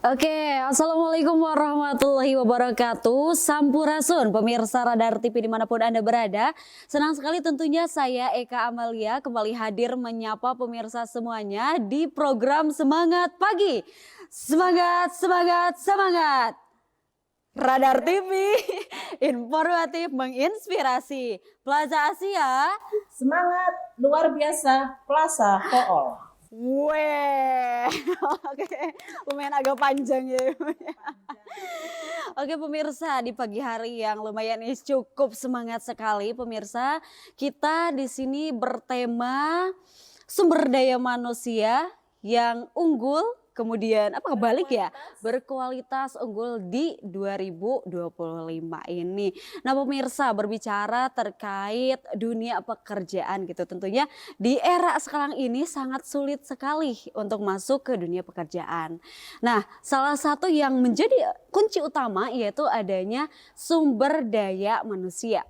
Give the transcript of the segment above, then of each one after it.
Oke, Assalamualaikum warahmatullahi wabarakatuh. Sampurasun, pemirsa Radar TV dimanapun Anda berada. Senang sekali tentunya saya Eka Amalia kembali hadir menyapa pemirsa semuanya di program Semangat Pagi. Semangat, semangat, semangat. Radar TV, informatif, menginspirasi. Plaza Asia. Semangat luar biasa Plaza Kool. Weh, oke, lumayan agak panjang ya. Oke pemirsa, di pagi hari yang lumayan ini cukup semangat sekali pemirsa. Kita di sini bertema sumber daya manusia yang unggul, kemudian apa kebalik ya, berkualitas unggul di 2025 ini. Nah pemirsa, berbicara terkait dunia pekerjaan gitu, tentunya di era sekarang ini sangat sulit sekali untuk masuk ke dunia pekerjaan. Nah salah satu yang menjadi kunci utama yaitu adanya sumber daya manusia.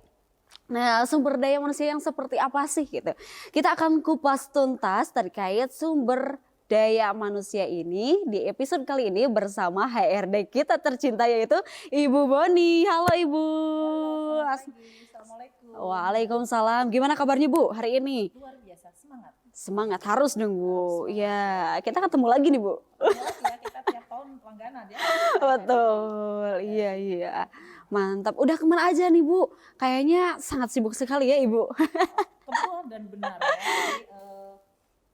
Nah, sumber daya manusia yang seperti apa sih gitu? Kita akan kupas tuntas terkait sumber daya manusia ini di episode kali ini bersama HRD kita tercinta yaitu Ibu Boni. Halo Ibu. Assalamualaikum. Waalaikumsalam. Gimana kabarnya Bu hari ini? Luar biasa semangat. Semangat harus dong Bu. Ya, kita ketemu lagi nih Bu. Ya, kita tiap tahun langganan ya. Betul. Iya, iya. Mantap. Udah kemana aja nih Bu? Kayaknya sangat sibuk sekali ya Ibu. Kebetulan dan benar ya. Jadi,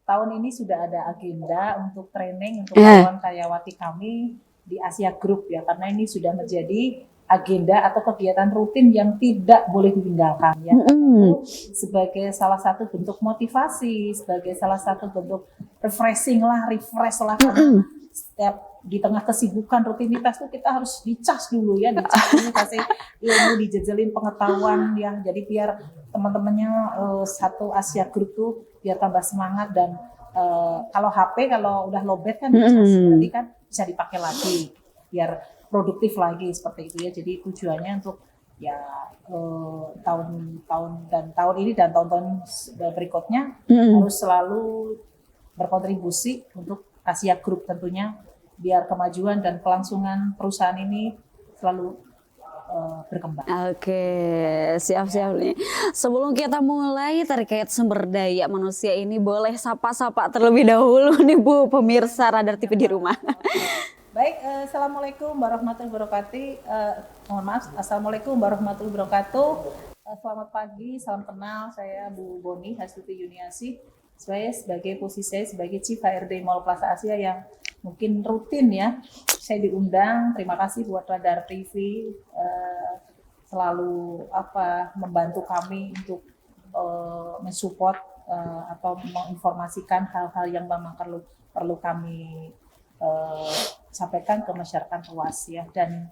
tahun ini sudah ada agenda untuk training untuk karyawan-karyawati kami di Asia Group ya, karena ini sudah menjadi agenda atau kegiatan rutin yang tidak boleh ditinggalkan ya. Itu sebagai salah satu bentuk motivasi, sebagai salah satu bentuk refresh lah karena setiap di tengah kesibukan rutinitas tuh kita harus dicas dulu ya, dicas dulu, kasih ilmu, dijejelin pengetahuan ya, jadi biar teman-temannya satu Asia Group tuh biar tambah semangat dan kalau HP kalau udah lowbat kan nanti kan bisa dipakai lagi biar produktif lagi seperti itu ya. Jadi tujuannya untuk ya tahun ini dan tahun-tahun berikutnya harus selalu berkontribusi untuk Asia Group tentunya biar kemajuan dan kelangsungan perusahaan ini selalu berkembang. Oke, siap-siap nih. Sebelum kita mulai terkait sumber daya manusia ini, boleh sapa-sapa terlebih dahulu nih Bu, pemirsa Radar TV di rumah. Baik, Assalamualaikum warahmatullahi wabarakatuh. Mohon maaf, Assalamualaikum warahmatullahi wabarakatuh. Selamat pagi, salam kenal. Saya Bu Boni Hastuti Yuniasi. Saya sebagai posisi saya sebagai Chief HRD Mall Plaza Asia yang mungkin rutin ya, saya diundang. Terima kasih buat Radar TV selalu membantu kami untuk mensupport atau menginformasikan hal-hal yang memang perlu kami sampaikan ke masyarakat luas ya. Dan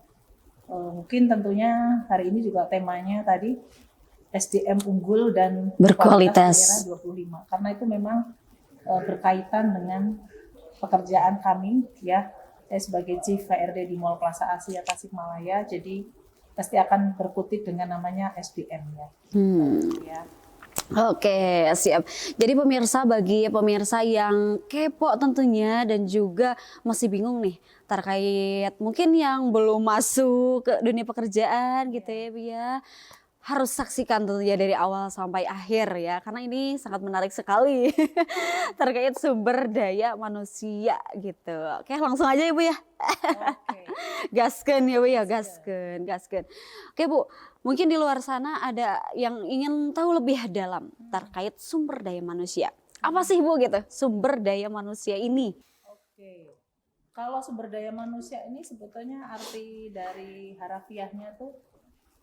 mungkin tentunya hari ini juga temanya tadi SDM unggul dan berkualitas era 25 karena itu memang berkaitan dengan pekerjaan kami ya. Saya sebagai Chief HRD di Mall Plaza Asia Tasikmalaya, jadi pasti akan berkutik dengan namanya SDM ya. Ya. Oke, siap. Jadi bagi pemirsa yang kepo tentunya dan juga masih bingung nih terkait mungkin yang belum masuk ke dunia pekerjaan gitu ya Bu ya. Harus saksikan tentunya dari awal sampai akhir ya, karena ini sangat menarik sekali terkait sumber daya manusia gitu. Oke, langsung aja Ibu ya. Oke. Gaskeun ya Bu ya, gaskeun. Oke Bu, mungkin di luar sana ada yang ingin tahu lebih dalam terkait sumber daya manusia. Apa sih Bu gitu, sumber daya manusia ini? Oke. Kalau sumber daya manusia ini sebetulnya arti dari harafiahnya tuh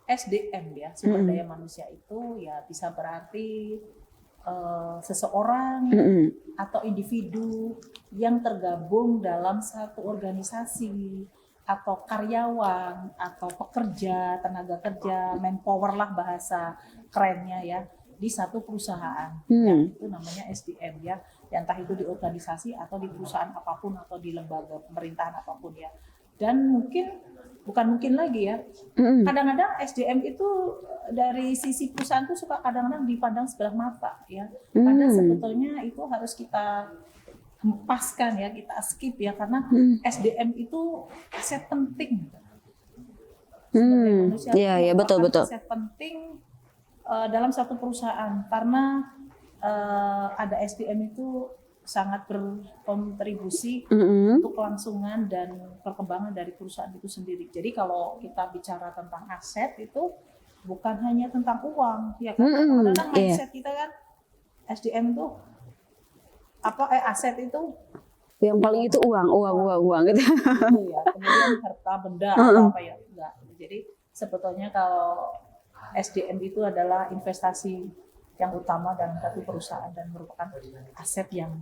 SDM ya, sumber daya manusia itu ya bisa berarti seseorang atau individu yang tergabung dalam satu organisasi atau karyawan atau pekerja, tenaga kerja, manpower lah bahasa kerennya ya, di satu perusahaan yang itu namanya SDM ya, entah itu di organisasi atau di perusahaan apapun atau di lembaga pemerintahan apapun ya. Dan bukan mungkin lagi ya, kadang-kadang SDM itu dari sisi perusahaan tuh suka kadang-kadang dipandang sebelah mata ya, karena sebetulnya itu harus kita hempaskan ya, kita skip ya, karena SDM itu aset penting. Manusia Iya, iya, betul, merupakan betul. aset penting dalam satu perusahaan, karena ada SDM itu sangat berkontribusi untuk kelangsungan dan perkembangan dari perusahaan itu sendiri. Jadi kalau kita bicara tentang aset itu bukan hanya tentang uang, ya kan? Kadang-kadang mindset kita kan SDM itu aset itu Yang paling itu uang gitu. gitu ya. Kemudian harta benda atau apa ya, enggak. Jadi sebetulnya kalau SDM itu adalah investasi yang utama dalam satu perusahaan dan merupakan aset yang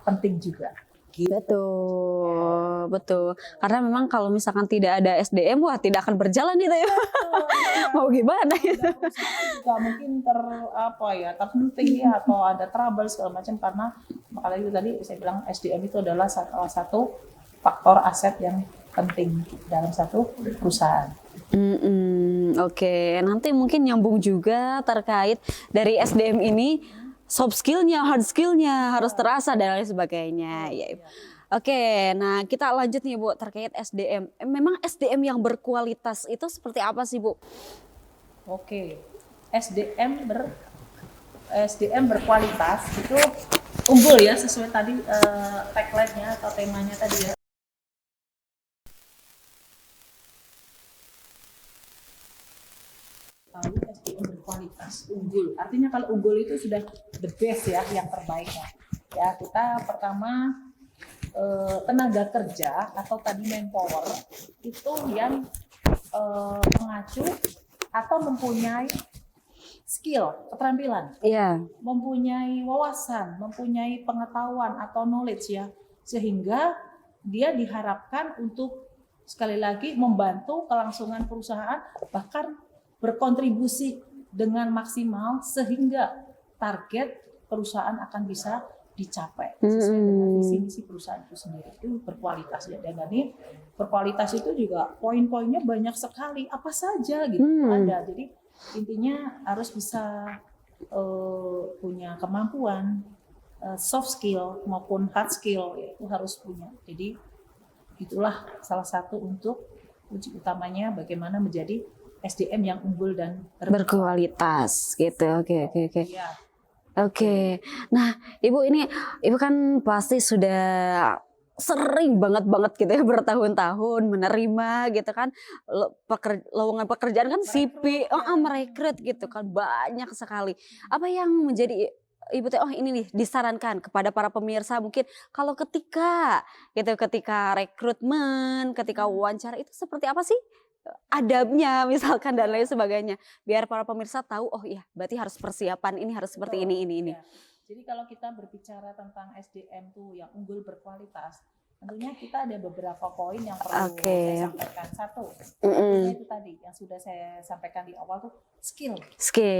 penting juga. Betul, betul. Karena memang kalau misalkan tidak ada SDM, wah tidak akan berjalan gitu ya. Mau gimana itu? Juga mungkin terpenting ya, atau ada trouble segala macam, karena makanya itu tadi saya bilang SDM itu adalah salah satu faktor aset yang penting dalam satu perusahaan. Oke, nanti mungkin nyambung juga terkait dari SDM ini, soft skillnya, hard skillnya harus terasa dan lain sebagainya. Ya. Oke, nah kita lanjut nih Bu terkait SDM. Memang SDM yang berkualitas itu seperti apa sih Bu? Oke, SDM berkualitas itu unggul ya, sesuai tadi tagline-nya atau temanya tadi ya. Lalu SDM berkualitas, unggul. Artinya kalau unggul itu sudah the best ya, yang terbaik ya. Ya, kita pertama tenaga kerja atau tadi manpower itu yang mengacu atau mempunyai skill, keterampilan, mempunyai wawasan, mempunyai pengetahuan atau knowledge ya, sehingga dia diharapkan untuk sekali lagi membantu kelangsungan perusahaan, bahkan berkontribusi dengan maksimal sehingga target perusahaan akan bisa dicapai sesuai dengan visi misi perusahaan itu sendiri. Itu berkualitas ya, dan ini berkualitas itu juga poin-poinnya banyak sekali, apa saja gitu ada. Jadi intinya harus bisa punya kemampuan soft skill maupun hard skill, ya, itu harus punya. Jadi itulah salah satu untuk uji utamanya bagaimana menjadi SDM yang unggul dan berkualitas gitu. Oke. Ya. Oke. Nah, Ibu kan pasti sudah sering banget gitu ya, bertahun-tahun menerima gitu kan lowongan pekerjaan kan, CV, merekrut gitu kan, banyak sekali. Apa yang menjadi Ibu ini nih disarankan kepada para pemirsa, mungkin kalau ketika rekrutmen, ketika wawancara itu seperti apa sih adabnya misalkan dan lain sebagainya, biar para pemirsa tahu, oh iya berarti harus persiapan ini, harus seperti ini. Ya. Jadi kalau kita berbicara tentang SDM tuh yang unggul berkualitas, tentunya kita ada beberapa poin yang perlu saya sampaikan. Satu, itu tadi yang sudah saya sampaikan di awal tuh skill. Oke.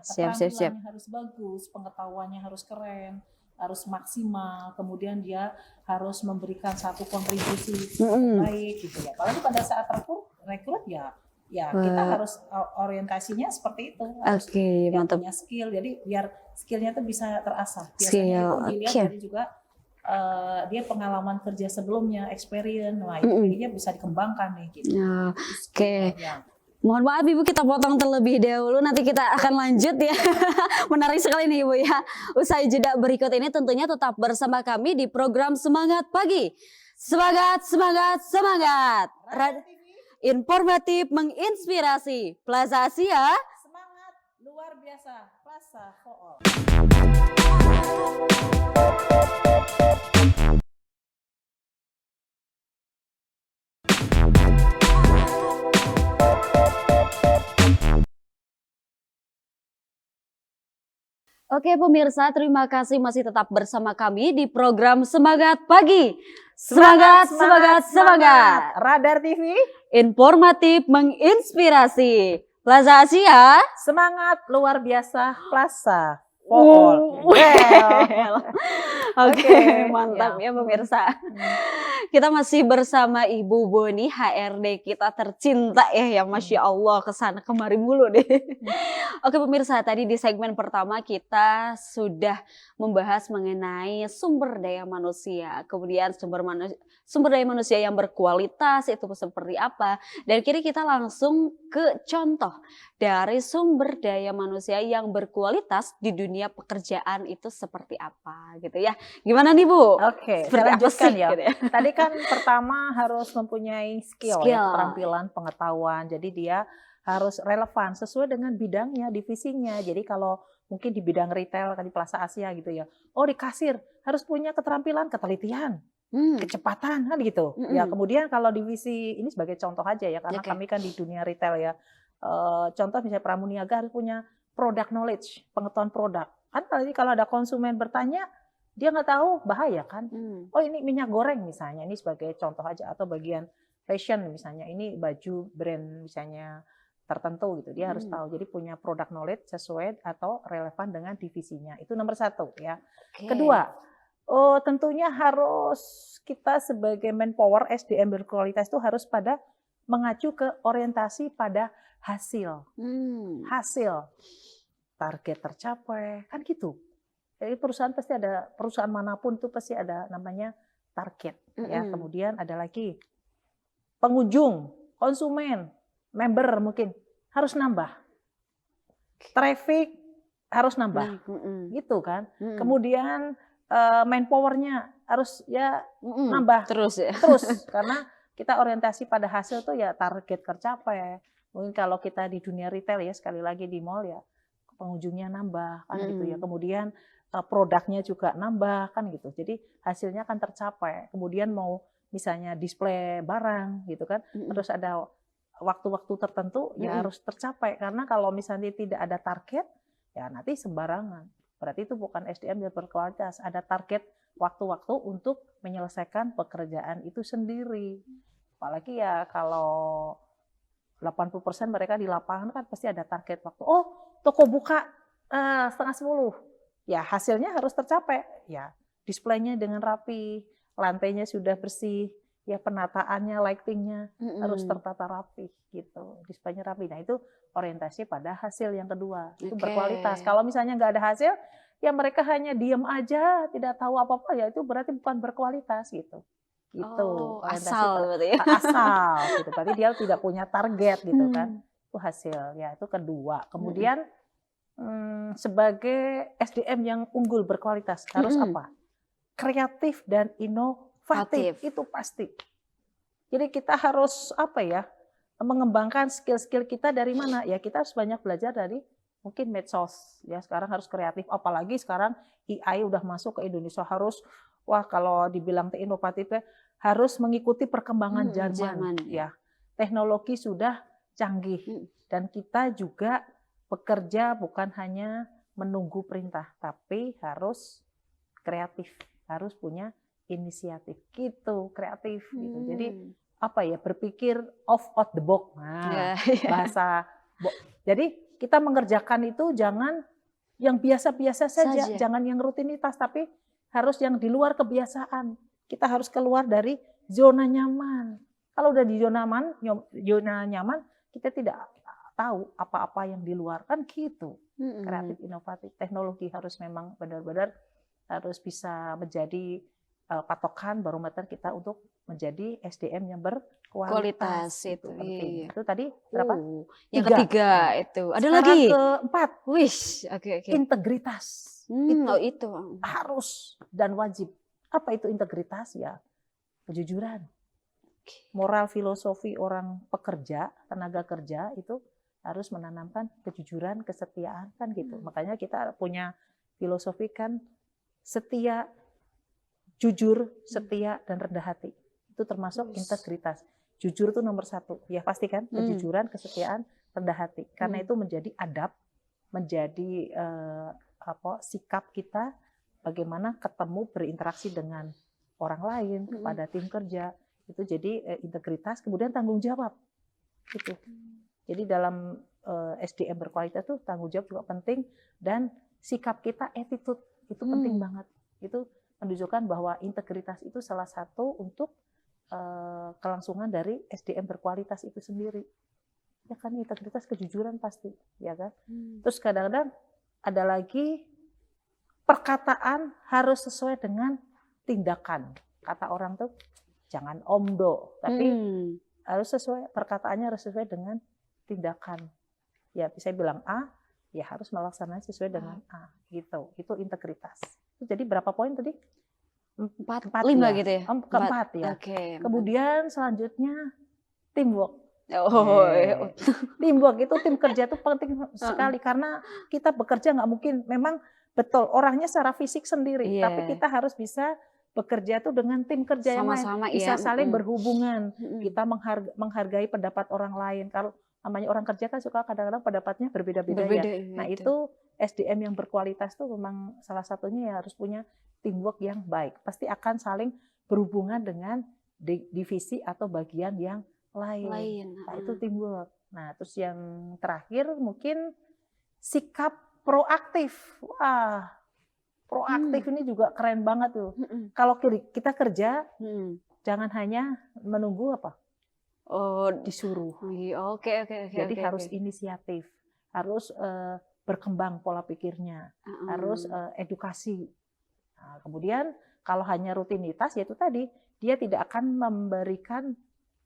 Siap. Keterampilannya harus bagus, pengetahuannya harus keren, harus maksimal, kemudian dia harus memberikan satu kontribusi baik gitu ya. Apalagi pada saat rekrut ya kita harus orientasinya seperti itu. Mantap. Punya skill, jadi biar skillnya tuh bisa terasah. Biasanya itu dilihat dari juga dia pengalaman kerja sebelumnya, experience, ini bisa dikembangkan nih gitu. Oke. Mohon maaf Ibu, kita potong terlebih dahulu, nanti kita akan lanjut ya. Menarik sekali nih Ibu ya. Usai jeda berikut ini tentunya tetap bersama kami di program Semangat Pagi. Semangat. Informatif, menginspirasi. Plaza Asia. Semangat luar biasa. Plaza for all. Oke pemirsa, terima kasih masih tetap bersama kami di program Semangat Pagi. Semangat. Radar TV, informatif, menginspirasi. Plaza Asia, semangat luar biasa. Plaza for all. Oke, mantap ya pemirsa. Kita masih bersama Ibu Boni, HRD kita tercinta ya, yang Masya Allah kesana kemari mulu deh. Oke pemirsa, tadi di segmen pertama kita sudah membahas mengenai sumber daya manusia, kemudian sumber daya manusia yang berkualitas itu seperti apa, dan kini kita langsung ke contoh dari sumber daya manusia yang berkualitas di dunia pekerjaan itu seperti apa gitu ya. Gimana nih Bu? Oke, Seperti saya apa lanjutkan sih ya. gitu ya? Tadi kan pertama harus mempunyai skill ya, Skill. keterampilan, pengetahuan. Jadi dia harus relevan sesuai dengan bidangnya, divisinya. Jadi kalau mungkin di bidang retail di Plaza Asia gitu ya. Oh, di kasir harus punya keterampilan ketelitian, kecepatan kan gitu. Ya, kemudian kalau divisi ini sebagai contoh aja ya, karena Oke. kami kan di dunia retail ya. Contoh misalnya Pramuniaga harus punya product knowledge, pengetahuan produk. Kan tadi kalau ada konsumen bertanya, dia nggak tahu, bahaya kan. Oh ini minyak goreng misalnya, ini sebagai contoh aja, atau bagian fashion misalnya, ini baju brand misalnya tertentu gitu, dia harus tahu. Jadi punya product knowledge sesuai atau relevan dengan divisinya. Itu nomor satu ya. Oke. Kedua, tentunya harus kita sebagai manpower SDM berkualitas itu harus pada mengacu ke orientasi pada hasil. Hasil, target tercapai, kan gitu. Jadi perusahaan pasti ada, perusahaan manapun itu pasti ada namanya target. Ya, kemudian ada lagi pengunjung, konsumen, member mungkin harus nambah. Traffic harus nambah. Gitu kan. Kemudian manpowernya harus ya nambah Terus ya. terus karena kita orientasi pada hasil tuh ya target tercapai. Mungkin kalau kita di dunia retail ya, sekali lagi di mall ya pengunjungnya nambah kan gitu ya. Kemudian produknya juga nambah kan gitu. Jadi hasilnya akan tercapai. Kemudian mau misalnya display barang gitu kan, terus ada waktu-waktu tertentu ya harus tercapai. Karena kalau misalnya tidak ada target ya nanti sembarangan. Berarti itu bukan SDM yang berkualitas. Ada target waktu-waktu untuk menyelesaikan pekerjaan itu sendiri. Apalagi ya kalau 80% mereka di lapangan kan pasti ada target waktu. Oh, toko buka 9:30. Ya, hasilnya harus tercapai. Ya, displaynya dengan rapi, lantainya sudah bersih, ya penataannya, lightingnya harus tertata rapi gitu. Displaynya rapi. Nah, itu orientasi pada hasil yang kedua. Itu berkualitas. Kalau misalnya nggak ada hasil, ya mereka hanya diem aja, tidak tahu apa-apa, ya itu berarti bukan berkualitas gitu. Gitu. Oh, Orientasi asal berarti ya. asal gitu. Berarti dia tidak punya target gitu kan. Itu hasil. Ya, itu kedua. Kemudian sebagai SDM yang unggul berkualitas harus apa? Kreatif dan inovatif. Itu pasti. Jadi kita harus apa ya? Mengembangkan skill-skill kita dari mana? Ya kita harus banyak belajar dari mungkin medsos. Ya sekarang harus kreatif. Apalagi sekarang AI udah masuk ke Indonesia, harus wah kalau dibilang inovatif ya harus mengikuti perkembangan zaman. Ya teknologi sudah canggih dan kita juga bekerja bukan hanya menunggu perintah, tapi harus kreatif, harus punya inisiatif gitu, kreatif gitu. Jadi apa ya, berpikir off out the box. Nah, bahasa. Jadi kita mengerjakan itu jangan yang biasa-biasa saja, jangan yang rutinitas, tapi harus yang di luar kebiasaan. Kita harus keluar dari zona nyaman. Kalau udah di zona nyaman, kita tidak tahu apa-apa yang di luar kan gitu. Kreatif, inovatif, teknologi harus memang benar-benar harus bisa menjadi patokan barometer kita untuk menjadi SDM yang berkualitas. Itu penting. Itu tadi berapa? Yang ketiga itu. Ada sekarang lagi? Keempat. Wish, oke. Integritas. Itu harus dan wajib. Apa itu integritas? Ya kejujuran. Moral filosofi orang pekerja, tenaga kerja itu harus menanamkan kejujuran, kesetiaan kan gitu. Makanya kita punya filosofi kan setia, jujur, setia, dan rendah hati. Itu termasuk integritas. Jujur itu nomor 1. Ya pasti kan, kejujuran, kesetiaan, rendah hati. Karena itu menjadi adab, menjadi sikap kita bagaimana ketemu berinteraksi dengan orang lain, kepada tim kerja. Itu jadi integritas, kemudian tanggung jawab. Gitu. Jadi dalam SDM berkualitas itu tanggung jawab juga penting, dan sikap kita, attitude itu penting banget. Itu menunjukkan bahwa integritas itu salah satu untuk kelangsungan dari SDM berkualitas itu sendiri. Ya kan, integritas, kejujuran pasti, ya kan. Terus kadang-kadang ada lagi perkataan harus sesuai dengan tindakan. Kata orang tuh jangan omdo, tapi harus sesuai, perkataannya harus sesuai dengan tindakan. Ya, saya bilang A, ya harus melaksanakan sesuai dengan A, gitu. Itu integritas. Jadi berapa poin tadi? 4, Empat 5 ya. gitu ya? Keempat ya. Oke. Kemudian selanjutnya teamwork. Oh, Teamwork itu, tim kerja itu penting sekali karena kita bekerja nggak mungkin, memang betul orangnya secara fisik sendiri, tapi kita harus bisa bekerja tuh dengan tim kerja yang lain, sama-sama bisa ya. saling berhubungan, kita menghargai pendapat orang lain. Kalau namanya orang kerja kan suka kadang-kadang pendapatnya berbeda-beda ya. Nah itu SDM yang berkualitas tuh memang salah satunya ya harus punya teamwork yang baik. Pasti akan saling berhubungan dengan divisi atau bagian yang lain. Nah, itu teamwork. Nah, terus yang terakhir mungkin sikap proaktif. Wah, proaktif ini juga keren banget tuh. Kalau kita kerja, jangan hanya menunggu apa? Disuruh. Oke. Jadi harus inisiatif, harus berkembang pola pikirnya, harus edukasi. Nah, kemudian kalau hanya rutinitas, yaitu tadi, dia tidak akan memberikan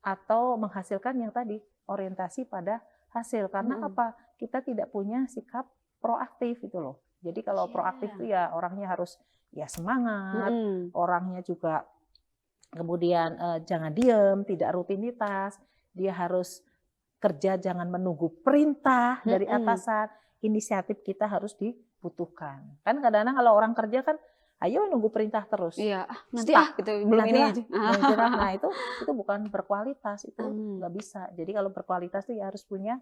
atau menghasilkan yang tadi, orientasi pada hasil. Karena apa? Kita tidak punya sikap proaktif itu loh. Jadi kalau proaktif itu ya orangnya harus ya semangat, orangnya juga kemudian jangan diem, tidak rutinitas, dia harus kerja jangan menunggu perintah dari atasan, inisiatif kita harus dibutuhkan. Kan kadang-kadang kalau orang kerja kan ayo nunggu perintah terus. Iya, nanti gitu, belum ini aja. Nah itu bukan berkualitas, itu nggak bisa. Jadi kalau berkualitas itu ya harus punya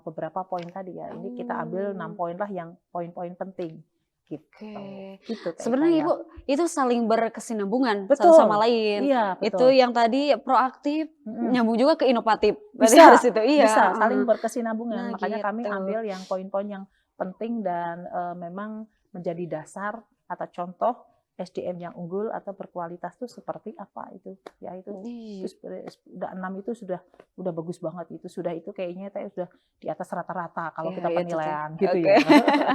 beberapa poin tadi ya. Ini kita ambil 6 poin lah yang poin-poin penting. Gitu. Gitu sebenarnya Ibu itu saling berkesinambungan betul. satu sama lain. Iya, betul. Itu yang tadi proaktif nyambung juga ke inovatif. Bisa, dari situ. Iya. Bisa saling berkesinambungan. Nah, makanya gitu. kami ambil yang poin-poin yang penting dan memang menjadi dasar atau contoh SDM yang unggul atau berkualitas itu seperti apa itu ya itu udah 6 itu sudah bagus banget itu kayaknya sudah di atas rata-rata kalau kita penilaian gitu ya.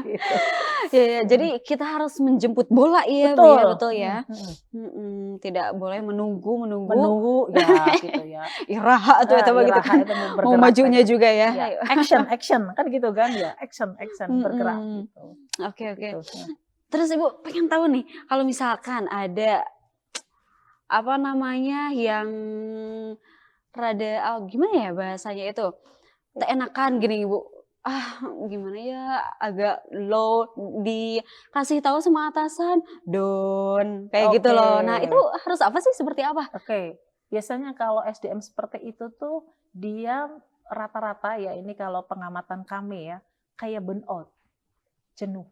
Gitu. Ya, jadi kita harus menjemput bola ya, betul ya. Tidak boleh menunggu ya gitu ya. Iraha tuh atau begitu kan. Mau majunya juga ya. Action kan gitu kan ya. Action bergerak gitu. Oke. Terus Ibu pengen tahu nih, kalau misalkan ada apa namanya yang rada gimana ya bahasanya itu, keenakan gini Ibu, gimana ya, agak low, dikasih tahu sama atasan, down, kayak gitu loh. Nah itu harus apa sih, seperti apa? Biasanya kalau SDM seperti itu tuh dia rata-rata ya, ini kalau pengamatan kami ya, kayak burnout, jenuh.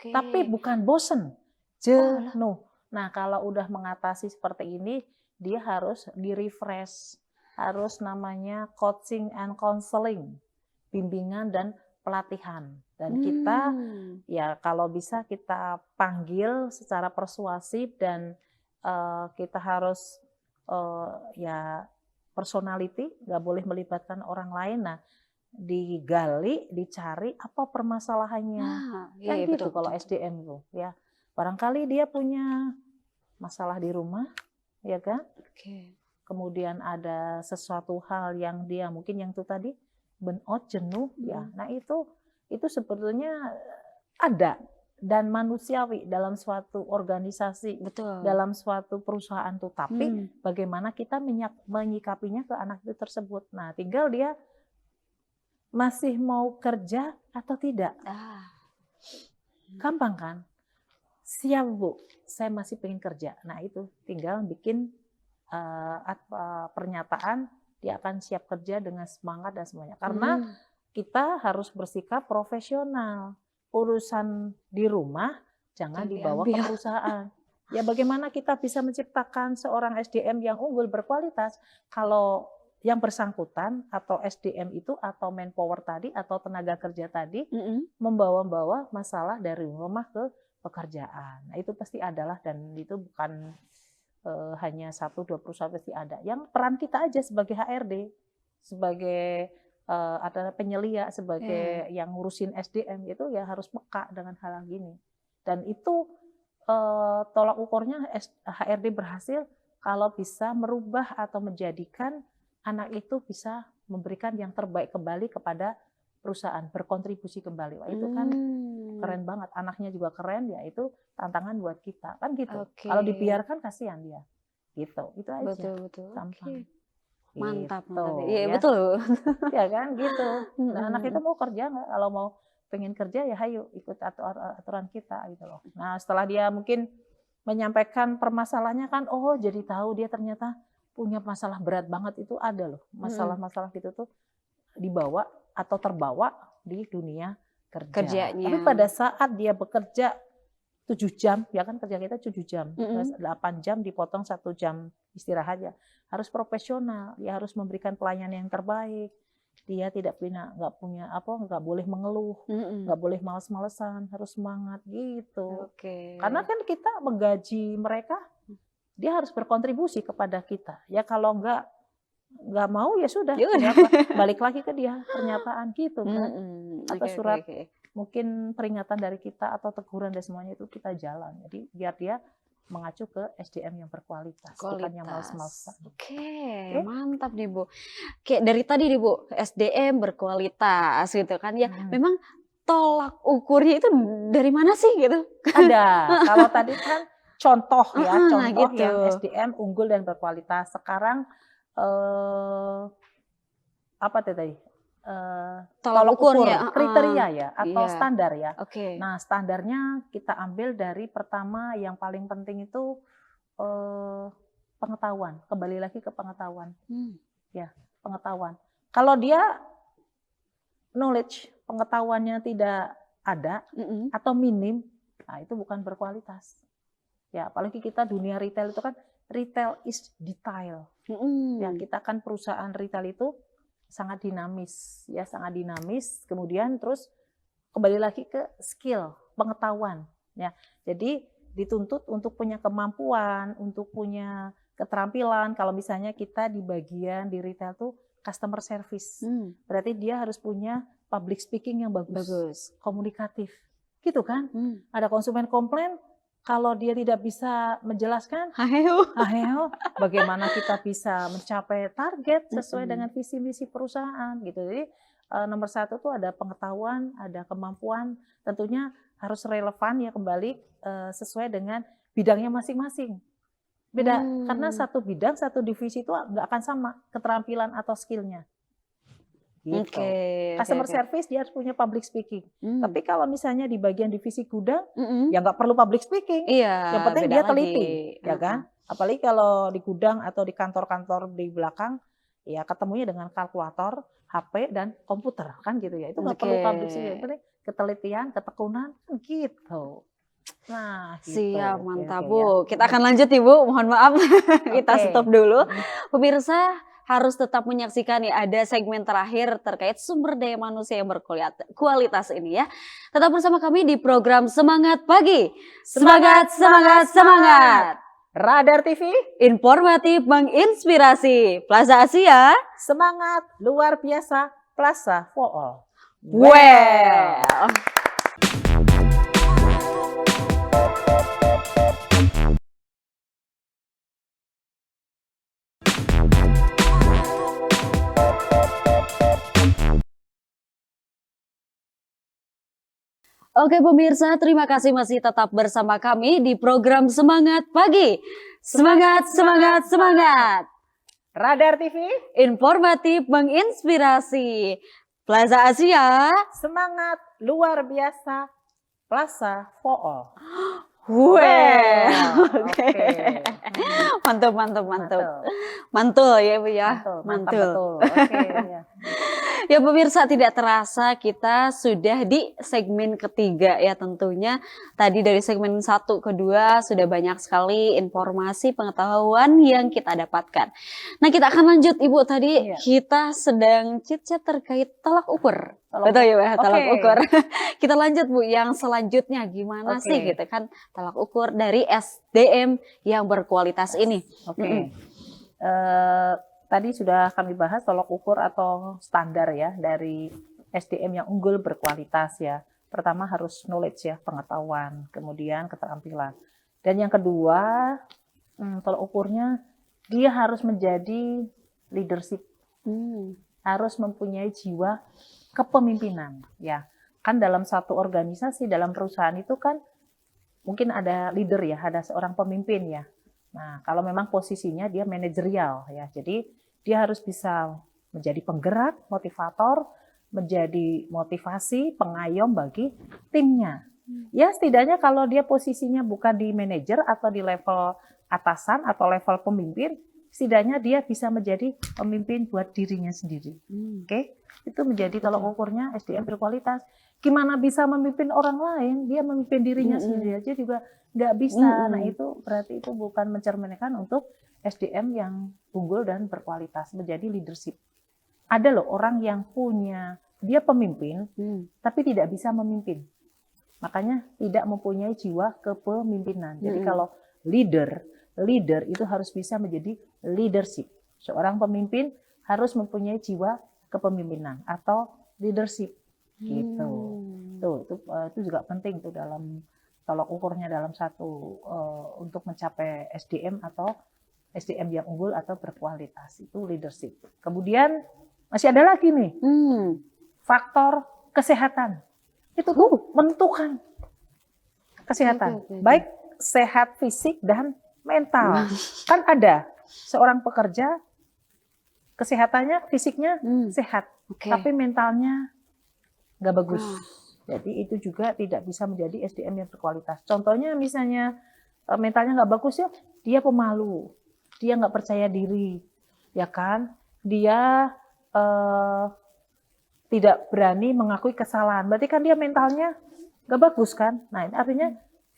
Tapi bukan bosen, jenuh. Nah kalau udah mengatasi seperti ini, dia harus di-refresh, harus namanya coaching and counseling, bimbingan dan pelatihan. Dan kita ya kalau bisa kita panggil secara persuasif dan kita harus ya personality, nggak boleh melibatkan orang lain. Nah digali, dicari apa permasalahannya. Kan gitu kalau SDM tuh ya. Barangkali dia punya masalah di rumah, ya kan? Kemudian ada sesuatu hal yang dia mungkin yang itu tadi burnout, jenuh ya. Nah itu sebetulnya ada dan manusiawi dalam suatu organisasi, dalam suatu perusahaan tuh. Tapi bagaimana kita menyikapinya ke anak itu tersebut. Nah tinggal dia masih mau kerja atau tidak? Gampang kan? Siap Bu, saya masih pengen kerja. Nah itu tinggal bikin pernyataan, dia akan siap kerja dengan semangat dan semuanya. Karena kita harus bersikap profesional. Urusan di rumah jangan dibawa ke perusahaan. Ya bagaimana kita bisa menciptakan seorang SDM yang unggul berkualitas kalau yang bersangkutan atau SDM itu atau manpower tadi atau tenaga kerja tadi membawa masalah dari rumah ke pekerjaan. Nah itu pasti adalah, dan itu bukan hanya 1-2 perusahaan pasti ada. Yang peran kita aja sebagai HRD, sebagai ada penyelia, sebagai yang ngurusin SDM itu ya harus peka dengan hal yang gini. Dan itu tolak ukurnya HRD berhasil kalau bisa merubah atau menjadikan anak itu bisa memberikan yang terbaik kembali kepada perusahaan, berkontribusi kembali. Wah, itu kan keren banget, anaknya juga keren, ya itu tantangan buat kita kan gitu. Kalau dibiarkan kasihan dia, gitu. Itu aja. Betul. Gampang. Mantap, Gitu, Iya, ya. betul. Ya kan gitu. Nah, anak itu mau kerja nggak? Kalau mau pengen kerja ya hayu ikut aturan kita gitu loh. Nah, setelah dia mungkin menyampaikan permasalahannya kan, oh jadi tahu dia ternyata punya masalah berat banget, itu ada loh. Masalah-masalah gitu tuh dibawa atau terbawa di dunia kerja. Kerjanya. Tapi pada saat dia bekerja 7 jam, ya kan kerja kita 7 jam, 8 jam dipotong 1 jam istirahat ya. Harus profesional, dia harus memberikan pelayanan yang terbaik. Dia nggak boleh mengeluh, nggak boleh males-malesan, harus semangat gitu. Karena kan kita menggaji mereka, dia harus berkontribusi kepada kita. Ya kalau nggak mau ya sudah, balik lagi ke dia pernyataan gitu kan, atau surat mungkin peringatan dari kita atau teguran dan semuanya itu kita jalan. Jadi biar dia mengacu ke SDM yang berkualitas, bukan yang males-malesan. Mantap nih Bu. Kayak dari tadi nih Bu, SDM berkualitas gitu kan ya. Memang tolak ukurnya itu dari mana sih gitu? Ada. Kalau tadi kan contoh ya, gitu. yang SDM unggul dan berkualitas. Sekarang apa tadi? Tolak ukurnya, kriteria ya atau standar ya. Nah, standarnya kita ambil dari pertama yang paling penting itu pengetahuan. Kembali lagi ke pengetahuan. Ya, pengetahuan. Kalau dia knowledge, pengetahuannya tidak ada atau minim, nah itu bukan berkualitas. Ya, apalagi kita dunia retail itu kan retail is detail. Ya, kita kan perusahaan retail itu sangat dinamis, ya sangat dinamis. Kemudian terus kembali lagi ke skill, pengetahuan. Ya, jadi dituntut untuk punya kemampuan, untuk punya keterampilan. Kalau misalnya kita di bagian di retail tuh customer service, berarti dia harus punya public speaking yang bagus. Komunikatif, gitu kan? Ada konsumen komplain, kalau dia tidak bisa menjelaskan, bagaimana kita bisa mencapai target sesuai dengan visi misi perusahaan gitu. Jadi nomor 1 tuh ada pengetahuan, ada kemampuan, tentunya harus relevan ya kembali sesuai dengan bidangnya masing-masing. Beda karena satu bidang, satu divisi itu nggak akan sama keterampilan atau skillnya. Gitu. Customer service dia harus punya public speaking. Tapi kalau misalnya di bagian divisi gudang, ya nggak perlu public speaking. Yang penting dia teliti, ya kan? Apalagi kalau di gudang atau di kantor-kantor di belakang, ya ketemunya dengan kalkulator, HP dan komputer kan gitu ya. Itu nggak perlu public speaking. Yang penting ketelitian, ketekunan, gitu. Nah, gitu. Siap, mantap Bu. Kita akan lanjut nih Bu. Mohon maaf, kita stop dulu. Pemirsa harus tetap menyaksikan ya, ada segmen terakhir terkait sumber daya manusia yang berkualitas ini ya. Tetap bersama kami di program Semangat Pagi. Semangat, semangat, semangat. Radar TV, informatif menginspirasi. Plaza Asia, semangat luar biasa. Plaza for all. Well. Oke pemirsa, terima kasih masih tetap bersama kami di program Semangat Pagi. Semangat, semangat, semangat. Radar TV, informatif menginspirasi. Plaza Asia, semangat luar biasa. Plaza for all. Oke. Mantap, mantap, mantap. Mantul ya Bu ya. Mantul. Oke, ya. Ya pemirsa, tidak terasa kita sudah di segmen ketiga ya tentunya. Tadi dari segmen 1 ke 2 sudah banyak sekali informasi pengetahuan yang kita dapatkan. Nah kita akan lanjut Ibu, tadi Iya. kita sedang chit-chat terkait tolak ukur. Tolak Betul ya Mbak, tolak Oke. ukur. Kita lanjut Bu, yang selanjutnya gimana sih Oke. gitu kan tolak ukur dari SDM yang berkualitas ini. Oke. Tadi sudah kami bahas tolak ukur atau standar ya dari SDM yang unggul berkualitas ya. Pertama harus knowledge ya, pengetahuan, kemudian keterampilan. Dan yang kedua, tolak ukurnya dia harus menjadi leadership, harus mempunyai jiwa kepemimpinan ya. Kan dalam satu organisasi, dalam perusahaan itu kan mungkin ada leader ya, ada seorang pemimpin ya. Nah, kalau memang posisinya dia manajerial ya, jadi dia harus bisa menjadi penggerak, motivator, menjadi motivasi, pengayom bagi timnya. Ya setidaknya kalau dia posisinya bukan di manajer atau di level atasan atau level pemimpin, setidaknya dia bisa menjadi pemimpin buat dirinya sendiri. Oke, itu menjadi tolak ukurnya SDM berkualitas. Gimana bisa memimpin orang lain, dia memimpin dirinya sendiri aja juga nggak bisa. Nah itu berarti itu bukan mencerminkan untuk SDM yang unggul dan berkualitas, menjadi leadership. Ada loh orang yang punya, dia pemimpin, tapi tidak bisa memimpin. Makanya tidak mempunyai jiwa kepemimpinan. Jadi kalau leader itu harus bisa menjadi leadership. Seorang pemimpin harus mempunyai jiwa kepemimpinan atau leadership. Gitu. Itu juga penting tuh dalam tolak ukurnya dalam satu untuk mencapai SDM atau SDM yang unggul atau berkualitas, itu leadership. Kemudian masih ada lagi nih faktor kesehatan. Itu tuh menentukan kesehatan, baik sehat fisik dan mental. Kan ada seorang pekerja kesehatannya, fisiknya sehat, tapi mentalnya nggak bagus. Jadi itu juga tidak bisa menjadi SDM yang berkualitas. Contohnya misalnya mentalnya nggak bagus ya, dia pemalu, dia nggak percaya diri, ya kan? Dia tidak berani mengakui kesalahan. Berarti kan dia mentalnya nggak bagus kan? Nah ini artinya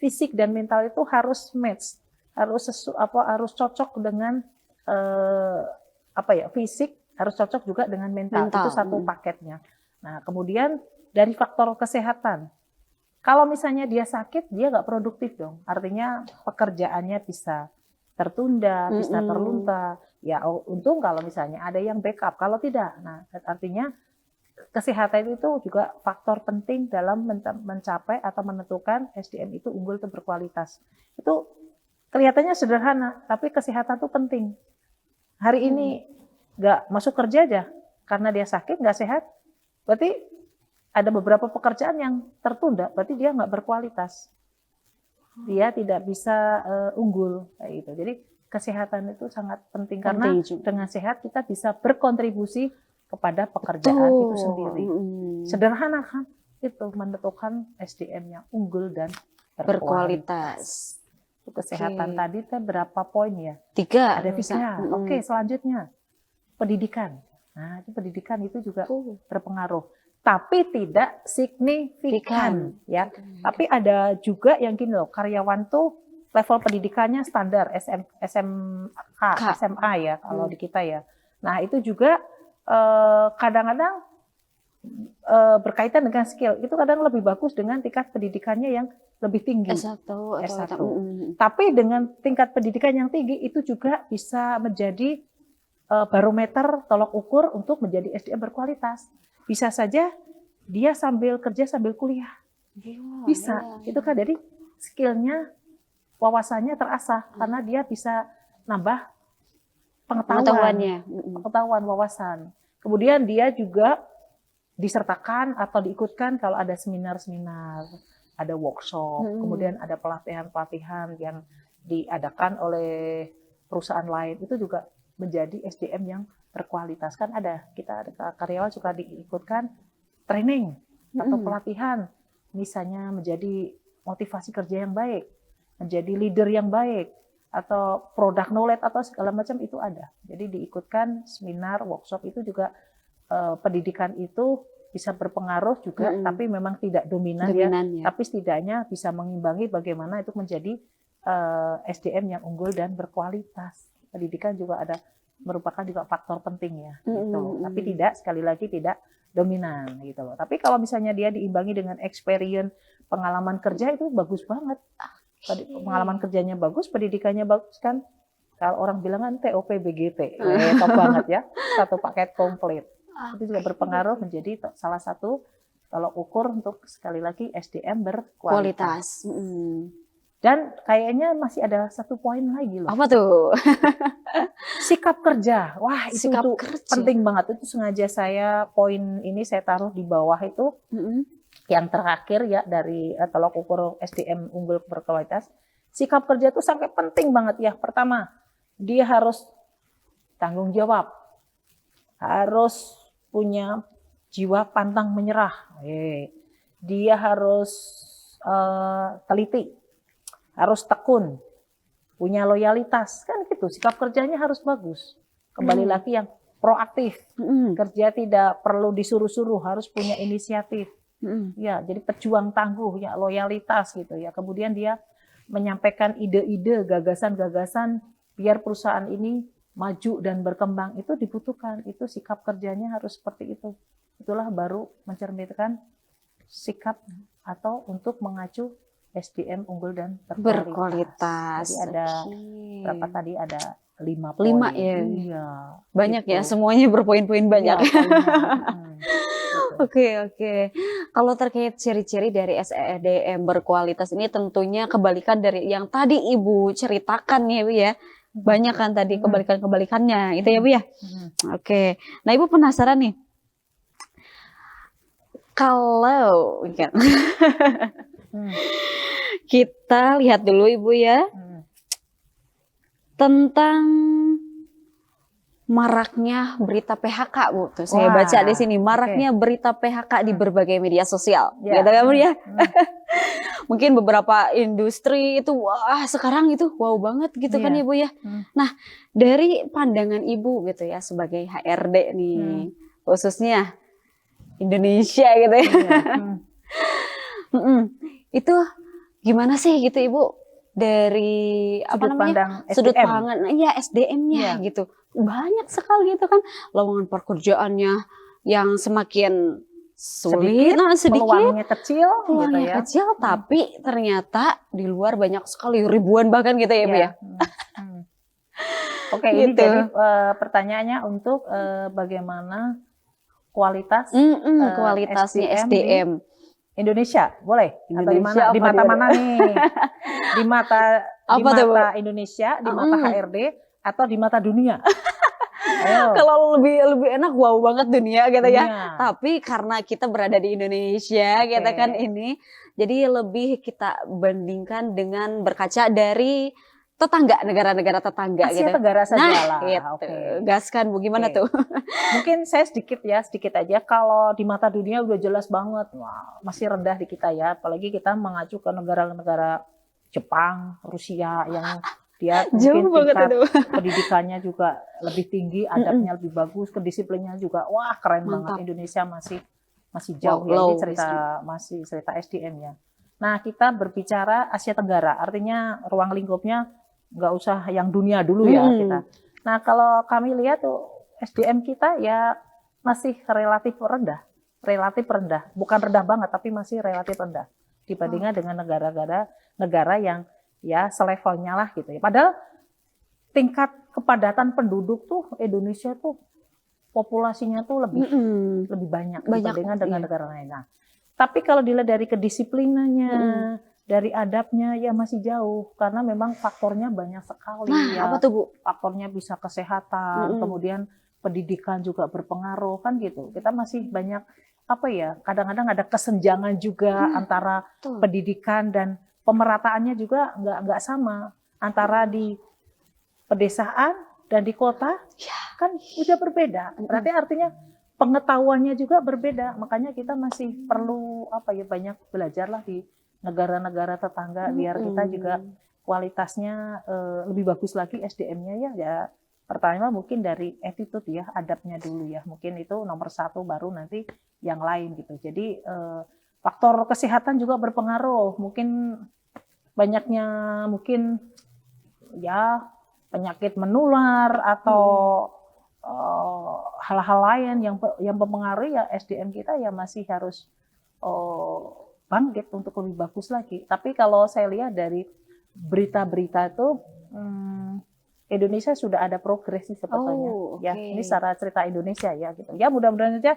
fisik dan mental itu harus match, harus cocok dengan fisik harus cocok juga dengan mental. Itu satu paketnya. Nah kemudian dari faktor kesehatan, kalau misalnya dia sakit, dia nggak produktif dong. Artinya pekerjaannya bisa tertunda, bisa terlunta. Ya untung kalau misalnya ada yang backup. Kalau tidak, nah artinya kesehatan itu juga faktor penting dalam mencapai atau menentukan SDM itu unggul atau berkualitas. Itu kelihatannya sederhana, tapi kesehatan itu penting. Hari ini nggak masuk kerja aja karena dia sakit, nggak sehat, berarti ada beberapa pekerjaan yang tertunda, berarti dia nggak berkualitas. Dia tidak bisa unggul kayak gitu. Jadi kesehatan itu sangat penting karena dengan sehat kita bisa berkontribusi kepada pekerjaan itu sendiri. Sederhana kan? Itu menentukan SDM yang unggul dan berkualitas. Itu kesehatan tadi berapa poin ya? 3. Ada 3. Oke, selanjutnya pendidikan. Nah, itu pendidikan itu juga berpengaruh. Tapi tidak signifikan ya. Tapi ada juga yang gini loh, karyawan tuh level pendidikannya standar SMK, SMA ya kalau di kita ya. Nah, itu juga kadang-kadang berkaitan dengan skill. Itu kadang lebih bagus dengan tingkat pendidikannya yang lebih tinggi. S1 atau Tapi dengan tingkat pendidikan yang tinggi itu juga bisa menjadi barometer tolak ukur untuk menjadi SDM berkualitas. Bisa saja dia sambil kerja sambil kuliah. Bisa. Itu kan dari skillnya, wawasannya terasah karena dia bisa nambah pengetahuan, wawasan. Kemudian dia juga disertakan atau diikutkan kalau ada seminar-seminar, ada workshop, kemudian ada pelatihan-pelatihan yang diadakan oleh perusahaan lain. Itu juga menjadi SDM yang berkualitas. Kan ada, kita ada karyawan suka diikutkan training atau pelatihan, misalnya menjadi motivasi kerja yang baik, menjadi leader yang baik, atau product knowledge atau segala macam itu ada. Jadi diikutkan seminar, workshop itu juga pendidikan itu bisa berpengaruh juga, tapi memang tidak dominan ya. Tapi setidaknya bisa mengimbangi bagaimana itu menjadi SDM yang unggul dan berkualitas. Pendidikan juga merupakan juga faktor penting ya, gitu loh. Tapi sekali lagi tidak dominan gitu loh. Tapi kalau misalnya dia diimbangi dengan experience, pengalaman kerja itu bagus banget. Pengalaman kerjanya bagus, pendidikannya bagus kan. Kalau orang bilang kan TOP BGT, top banget ya, satu paket komplit. Itu juga berpengaruh menjadi salah satu tolok ukur untuk sekali lagi SDM berkualitas. Dan kayaknya masih ada satu poin lagi loh. Apa tuh? Sikap kerja. Wah, itu kerja. Penting banget. Itu sengaja poin ini saya taruh di bawah itu. Yang terakhir ya dari tolok ukur SDM unggul berkualitas. Sikap kerja itu sangat penting banget ya. Pertama, dia harus tanggung jawab. Harus punya jiwa pantang menyerah. Dia harus teliti. Harus tekun, punya loyalitas, kan gitu. Sikap kerjanya harus bagus. Kembali lagi yang proaktif, kerja tidak perlu disuruh-suruh, harus punya inisiatif. Ya, jadi pejuang tangguh, ya loyalitas gitu ya. Kemudian dia menyampaikan ide-ide, gagasan-gagasan biar perusahaan ini maju dan berkembang, itu dibutuhkan. Itu sikap kerjanya harus seperti itu. Itulah baru mencerminkan sikap atau untuk mengacu SDM unggul dan berkualitas. Jadi ada berapa tadi? Ada 5 poin. 5 ya. Iya. Banyak gitu. ya, semuanya berpoin-poin banyak. Iya, Oke. Kalau terkait ciri-ciri dari SDM berkualitas ini tentunya kebalikan dari yang tadi Ibu ceritakan ya Bu ya. Banyak kan tadi kebalikan-kebalikannya, itu ya Bu ya. Oke. Nah Ibu penasaran nih. Kalau kita lihat dulu Ibu ya, tentang maraknya berita PHK Bu. Tuh, saya baca di sini maraknya berita PHK di berbagai media sosial. Gitu kan Bu ya. Mungkin beberapa industri itu wah sekarang itu wow banget gitu kan Ibu ya. Nah, dari pandangan Ibu gitu ya sebagai HRD nih, khususnya Indonesia gitu ya. Itu gimana sih gitu Ibu dari sudut pandang SDM-nya gitu. Banyak sekali gitu kan lowongan pekerjaannya yang semakin sulit, sedikit peluangnya kecil gitu ya. Tapi ternyata di luar banyak sekali ribuan bahkan gitu ya Bu ya. Oke, ini jadi pertanyaannya untuk bagaimana kualitasnya SDM Indonesia, boleh? Atau di mana? Di mata mana nih? Di mata Indonesia, di mata HRD, atau di mata dunia? Kalau lebih enak wow banget dunia gitu ya. Tapi karena kita berada di Indonesia kita kan ini, jadi lebih kita bandingkan dengan berkaca dari tetangga, negara-negara tetangga Asia gitu. Tenggara saja lah. Gitu. Gaskan Bu, gimana tuh? Mungkin saya sedikit aja. Kalau di mata dunia udah jelas banget, wah, masih rendah di kita ya. Apalagi kita mengacu ke negara-negara Jepang, Rusia yang dia mungkin tingkat pendidikannya juga lebih tinggi, adabnya lebih bagus, kedisiplinnya juga wah keren banget. Indonesia masih jauh ya, ini cerita SDM ya. Nah, kita berbicara Asia Tenggara, artinya ruang lingkupnya nggak usah yang dunia dulu ya kita. Nah, kalau kami lihat tuh SDM kita ya masih relatif rendah, bukan rendah banget tapi masih relatif rendah dibandingkan dengan negara yang ya selevelnya lah gitu ya. Padahal tingkat kepadatan penduduk tuh Indonesia tuh populasinya tuh lebih banyak dibandingkan dengan negara lain. Nah, tapi kalau dilihat dari kedisiplinannya, dari adabnya ya masih jauh karena memang faktornya banyak sekali. Nah, apa tuh Bu? Faktornya bisa kesehatan, kemudian pendidikan juga berpengaruh kan gitu. Kita masih banyak kadang-kadang ada kesenjangan juga antara pendidikan dan pemerataannya juga nggak sama antara di pedesaan dan di kota kan udah berbeda. Berarti artinya pengetahuannya juga berbeda. Makanya kita masih perlu banyak belajarlah di negara-negara tetangga biar kita juga kualitasnya lebih bagus lagi SDM-nya ya Pertama mungkin dari attitude ya, adabnya dulu ya. Mungkin itu nomor satu, baru nanti yang lain gitu. Jadi faktor kesehatan juga berpengaruh. Mungkin banyaknya mungkin ya penyakit menular atau hal-hal lain yang mempengaruhi ya SDM kita ya masih harus bangkit untuk lebih bagus lagi. Tapi kalau saya lihat dari berita-berita itu Indonesia sudah ada progres sih sebetulnya. Ya, ini secara cerita Indonesia ya gitu. Ya mudah-mudahan saja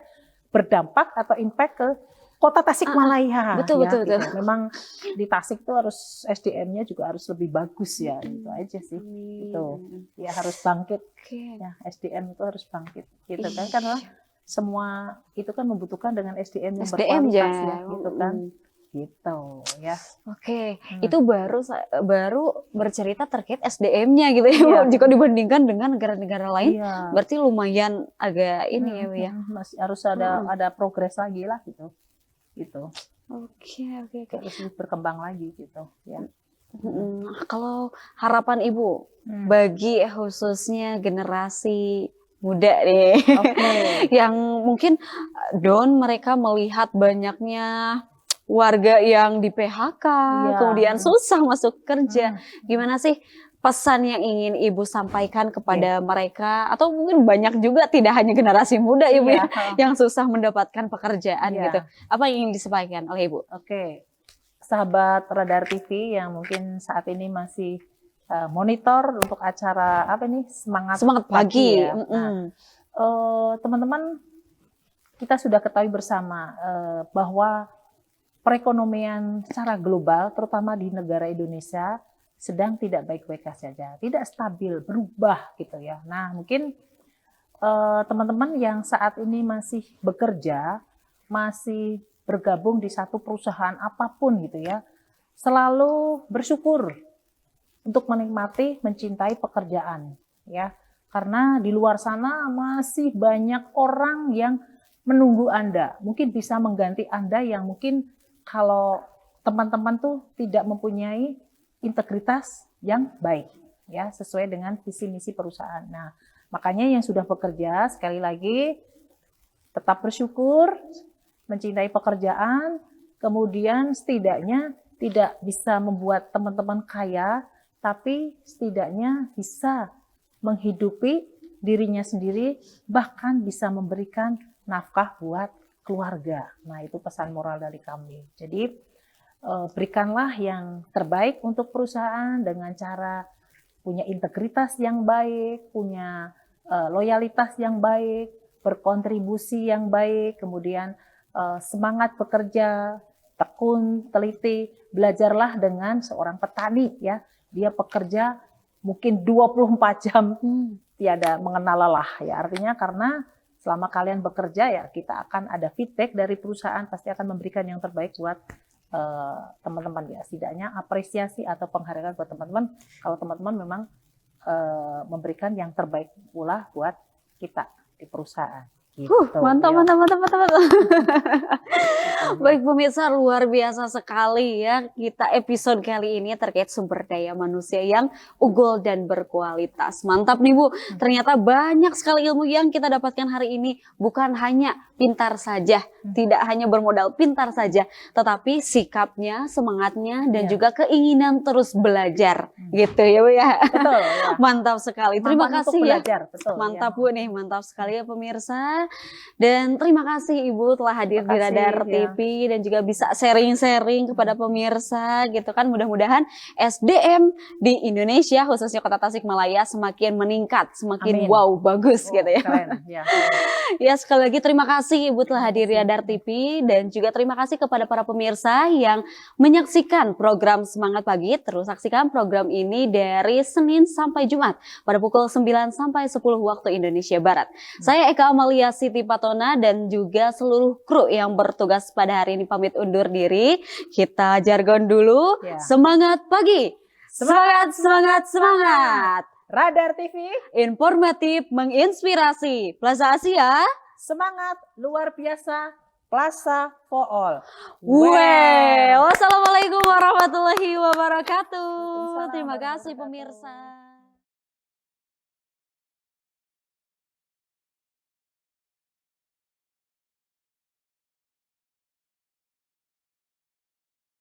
berdampak atau impact ke Kota Tasikmalaya. Betul, ya, betul, gitu. betul. Memang di Tasik tuh harus SDM-nya juga harus lebih bagus ya, gitu aja sih. Gitu. Ya harus bangkit. Ya, SDM itu harus bangkit gitu kan, karena semua itu kan membutuhkan dengan SDM yang berkualitas ya, gitu kan. Gitu ya. Itu baru bercerita terkait SDM-nya gitu ya. Jika dibandingkan dengan negara-negara lain, berarti lumayan agak ini ya, Bu ya. Masih harus ada progres lagi lah gitu. Gitu. Harus berkembang lagi gitu ya. Kalau harapan Ibu bagi khususnya generasi muda nih, yang mungkin down, mereka melihat banyaknya warga yang di PHK, kemudian susah masuk kerja. Gimana sih pesan yang ingin Ibu sampaikan kepada mereka, atau mungkin banyak juga tidak hanya generasi muda Ibu ya, yang susah mendapatkan pekerjaan gitu. Apa yang ingin disampaikan oleh Ibu? Sahabat Radar TV yang mungkin saat ini masih monitor untuk acara apa nih, semangat pagi ya. Teman-teman, kita sudah ketahui bersama bahwa perekonomian secara global, terutama di negara Indonesia, sedang tidak baik-baik saja, tidak stabil, berubah gitu ya. Nah, mungkin teman-teman yang saat ini masih bekerja, masih bergabung di satu perusahaan apapun gitu ya, selalu bersyukur untuk menikmati, mencintai pekerjaan ya. Karena di luar sana masih banyak orang yang menunggu Anda, mungkin bisa mengganti Anda yang mungkin kalau teman-teman tuh tidak mempunyai integritas yang baik ya, sesuai dengan visi misi perusahaan. Nah, makanya yang sudah bekerja sekali lagi tetap bersyukur, mencintai pekerjaan, kemudian setidaknya tidak bisa membuat teman-teman kaya, tapi setidaknya bisa menghidupi dirinya sendiri, bahkan bisa memberikan nafkah buat keluarga. Nah, itu pesan moral dari kami. Jadi berikanlah yang terbaik untuk perusahaan dengan cara punya integritas yang baik, punya loyalitas yang baik, berkontribusi yang baik, kemudian semangat bekerja, tekun, teliti, belajarlah dengan seorang petani ya. Dia bekerja mungkin 24 jam tiada mengenal lelah ya. Artinya karena selama kalian bekerja ya kita akan ada feedback dari perusahaan, pasti akan memberikan yang terbaik buat teman-teman ya. Setidaknya apresiasi atau penghargaan buat teman-teman kalau teman-teman memang memberikan yang terbaik pula buat kita di perusahaan. Gitu, mantap, ya. mantap. Baik pemirsa, luar biasa sekali ya kita episode kali ini terkait sumber daya manusia yang unggul dan berkualitas. Mantap nih Bu, ternyata banyak sekali ilmu yang kita dapatkan hari ini. Bukan hanya pintar saja, tidak hanya bermodal pintar saja, tetapi sikapnya, semangatnya, dan juga keinginan terus belajar. Gitu ya Bu ya. Betul, ya. Mantap sekali, terima kasih ya. Betul, mantap ya. Bu nih, mantap sekali ya pemirsa. Dan terima kasih Ibu telah hadir di Radar TV dan juga bisa sharing-sharing kepada pemirsa gitu kan. Mudah-mudahan SDM di Indonesia khususnya Kota Tasikmalaya semakin meningkat, semakin wow, bagus gitu ya. Keren, ya. Ya, sekali lagi terima kasih Ibu telah hadir di Radar TV dan juga terima kasih kepada para pemirsa yang menyaksikan program Semangat Pagi. Terus saksikan program ini dari Senin sampai Jumat pada pukul 9 sampai 10 waktu Indonesia Barat. Saya Eka Amalia Siti Patona dan juga seluruh kru yang bertugas pada hari ini pamit undur diri. Kita jargon dulu. Semangat pagi. Semangat, semangat, semangat. Radar TV, informatif, menginspirasi. Plaza Asia, semangat luar biasa. Plaza for all. Wassalamualaikum warahmatullahi wabarakatuh. Terima kasih pemirsa.